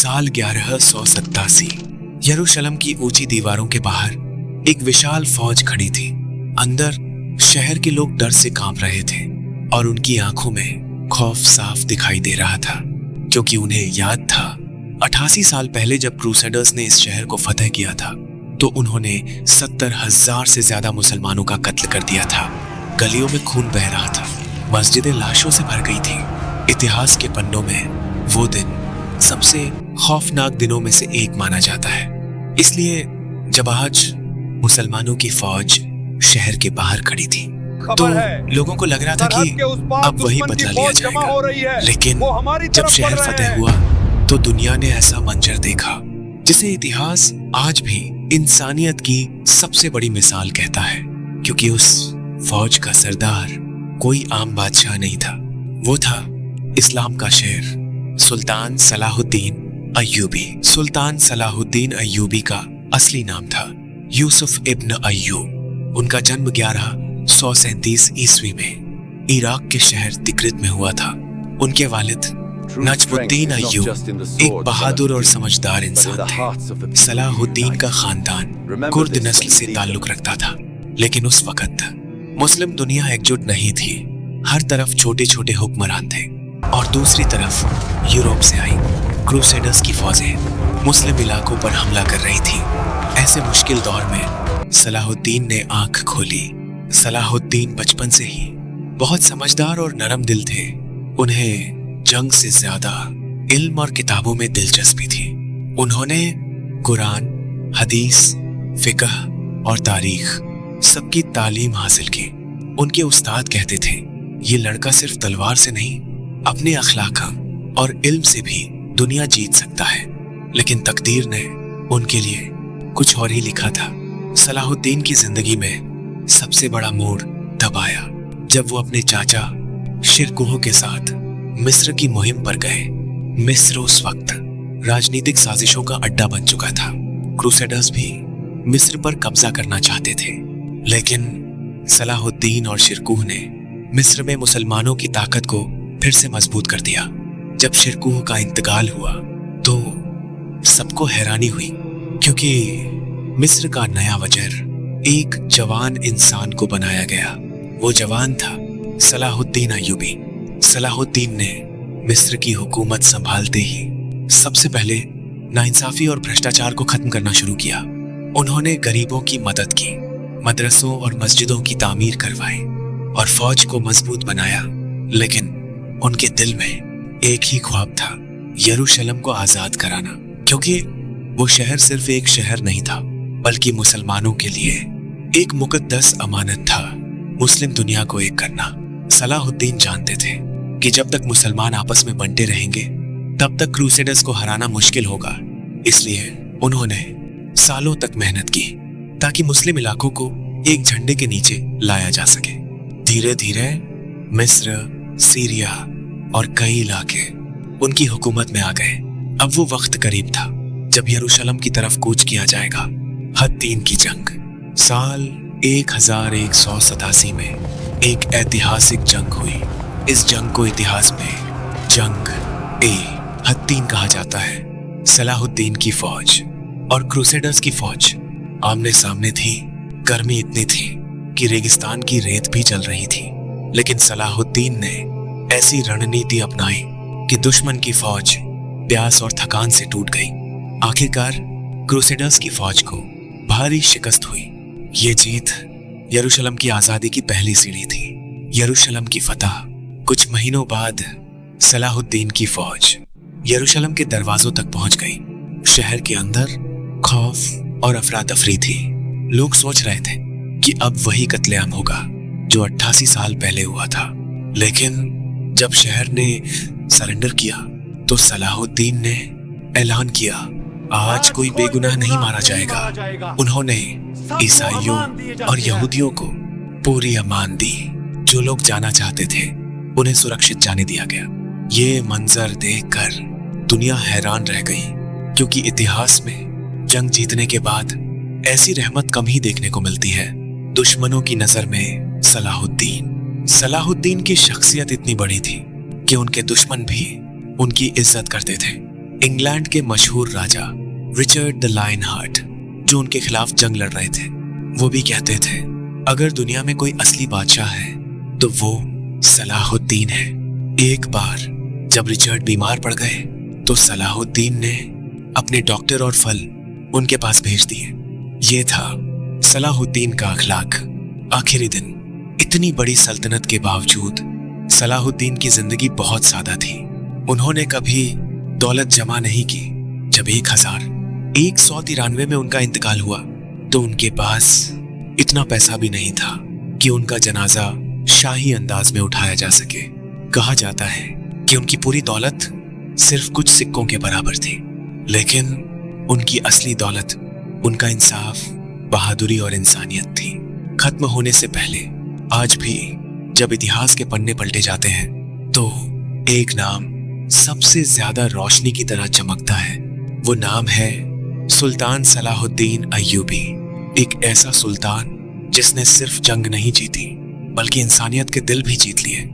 साल 1187 यरूशलेम की ऊंची दीवारों के बाहर एक विशाल फौज खड़ी थी। अंदर शहर के लोग डर से कांप रहे थे और उनकी आंखों में खौफ साफ दिखाई दे रहा था, क्योंकि उन्हें याद था 88 साल पहले जब क्रूसेडर्स ने इस शहर को फतह किया था तो उन्होंने 70,000 से ज्यादा मुसलमानों का कत्ल कर दिया था। गलियों में खून बह रहा था, मस्जिदें लाशों से भर गई थी। इतिहास के पन्नों में वो दिन सबसे खौफनाक दिनों में से एक माना जाता है। इसलिए जब आज मुसलमानों की फौज शहर के बाहर खड़ी थी तो लोगों को लग रहा था कि अब वही बदला लिया जाएगा। लेकिन जब शहर फतेह हुआ तो दुनिया ने ऐसा मंजर देखा जिसे इतिहास आज भी इंसानियत की सबसे बड़ी मिसाल कहता है, क्योंकि उस फौज का सरदार कोई आम बादशाह नहीं था। वो था इस्लाम का शेर सुल्तान सलाहुद्दीन अय्यूबी। सुल्तान सलाहुद्दीन अय्यूबी का असली नाम था यूसुफ इब्न अय्यूब। उनका जन्म 1137 ईस्वी में इराक के शहर तिक्रित में हुआ था। उनके वालिद नजमुद्दीन अय्यूब एक बहादुर और समझदार इंसान थे। सलाहुद्दीन का खानदान कुर्द नस्ल से ताल्लुक रखता था, लेकिन उस वक्त मुस्लिम दुनिया एकजुट नहीं थी। हर तरफ छोटे छोटे हुक्मरान थे और दूसरी तरफ यूरोप से आई क्रूसेडर्स की फौजें मुस्लिम इलाकों पर हमला कर रही थी। ऐसे मुश्किल दौर में सलाहुद्दीन ने आंख खोली। सलाहुद्दीन बचपन से ही बहुत समझदार और नरम दिल थे। उन्हें जंग से ज्यादा इल्म और किताबों में दिलचस्पी थी। उन्होंने कुरान, हदीस, फिकह और तारीख सबकी तालीम हासिल की। उनके उस्ताद कहते थे, ये लड़का सिर्फ तलवार से नहीं, अपने अखलाक और इल्म से भी दुनिया जीत सकता है। लेकिन तकदीर ने उनके लिए कुछ और ही लिखा था। सलाहुद्दीन की जिंदगी में सबसे बड़ा मोड़ तब आया जब वो अपने चाचा शिरकुह के साथ मिस्र की मुहिम पर गए। मिस्र उस वक्त राजनीतिक साजिशों का अड्डा बन चुका था। क्रूसेडर्स भी मिस्र पर कब्जा करना चाहते थे, लेकिन सलाहुद्दीन और शिरकुह ने मिस्र में मुसलमानों की ताकत को फिर से मजबूत कर दिया। जब शिरकुह का इंतकाल हुआ तो सबको हैरानी हुई, क्योंकि मिस्र का नया वज़ीर एक जवान इंसान को बनाया गया। वो जवान था सलाहुद्दीन अय्यूबी। सलाहुद्दीन ने मिस्र की हुकूमत संभालते ही सबसे पहले नाइंसाफी और भ्रष्टाचार को खत्म करना शुरू किया। उन्होंने गरीबों की मदद की, मदरसों और मस्जिदों की तामीर करवाई और फौज को मजबूत बनाया। लेकिन उनके दिल में एक ही ख्वाब था, यरूशलेम को आजाद कराना, क्योंकि वो शहर सिर्फ एक शहर नहीं था बल्कि मुसलमानों के लिए एक मुकद्दस अमानत था, मुस्लिम दुनिया को एक करना। सलाहुद्दीन जानते थे कि जब तक मुसलमान आपस में बंटे रहेंगे तब तक क्रूसेडर्स को हराना मुश्किल होगा। इसलिए उन्होंने सालों तक मेहनत की ताकि मुस्लिम इलाकों को एक झंडे के नीचे लाया जा सके। धीरे धीरे मिस्र, सीरिया और कई इलाके उनकी हुकूमत में आ गए। अब वो वक्त करीब था जब यरूशलेम की तरफ कूच किया जाएगा। हत्तीन की जंग साल 1187 में एक ऐतिहासिक जंग हुई। इस जंग को इतिहास में जंग ए हत्तीन कहा जाता है। सलाहुद्दीन की फौज और क्रूसेडर्स की फौज आमने सामने थी। गर्मी इतनी थी कि रेगिस्तान की रेत भी जल रही थी, लेकिन सलाहुद्दीन ने ऐसी रणनीति अपनाई कि दुश्मन की फौज प्यास और थकान से टूट गई। आखिरकार क्रूसेडर्स की फौज को भारी शिकस्त हुई। ये जीत यरूशलेम की आजादी की पहली सीढ़ी थी। यरूशलेम की फतह। कुछ महीनों बाद सलाहुद्दीन की फौज यरूशलेम के दरवाजों तक पहुंच गई। शहर के अंदर खौफ और अफरा तफरी थी। लोग सोच रहे थे कि अब वही कत्लेआम होगा जो 88 साल पहले हुआ था। लेकिन जब शहर ने सरेंडर किया तो सलाहुद्दीन ने ऐलान किया, आज कोई बेगुनाह नहीं मारा जाएगा। उन्होंने ईसाइयों और यहूदियों को पूरी अमान दी। जो लोग जाना चाहते थे उन्हें सुरक्षित जाने दिया गया। ये मंजर देखकर दुनिया हैरान रह गई, क्योंकि इतिहास में जंग जीतने के बाद ऐसी रहमत कम ही देखने को मिलती है। दुश्मनों की नजर में सलाहुद्दीन की शख्सियत इतनी बड़ी थी कि उनके दुश्मन भी उनकी इज्जत करते थे। इंग्लैंड के मशहूर राजा रिचर्ड द लायन हार्ट, जो उनके खिलाफ जंग लड़ रहे थे, वो भी कहते थे अगर दुनिया में कोई असली बादशाह है तो वो सलाहुद्दीन है। एक बार जब रिचर्ड बीमार पड़ गए तो सलाहुद्दीन ने अपने डॉक्टर और फल उनके पास भेज दिए। ये था सलाहुद्दीन का अखलाक। आखिरी दिन इतनी बड़ी सल्तनत के बावजूद सलाहुद्दीन की जिंदगी बहुत सादा थी। उन्होंने कभी दौलत जमा नहीं की। जब 1193 में उनका इंतकाल हुआ तो उनके पास इतना पैसा भी नहीं था कि उनका जनाजा शाही अंदाज में उठाया जा सके। कहा जाता है कि उनकी पूरी दौलत सिर्फ कुछ सिक्कों के बराबर थी, लेकिन उनकी असली दौलत उनका इंसाफ, बहादुरी और इंसानियत थी। खत्म होने से पहले आज भी जब इतिहास के पन्ने पलटे जाते हैं तो एक नाम सबसे ज्यादा रोशनी की तरह चमकता है। वो नाम है सुल्तान सलाहुद्दीन अय्यूबी। एक ऐसा सुल्तान जिसने सिर्फ जंग नहीं जीती बल्कि इंसानियत के दिल भी जीत लिए।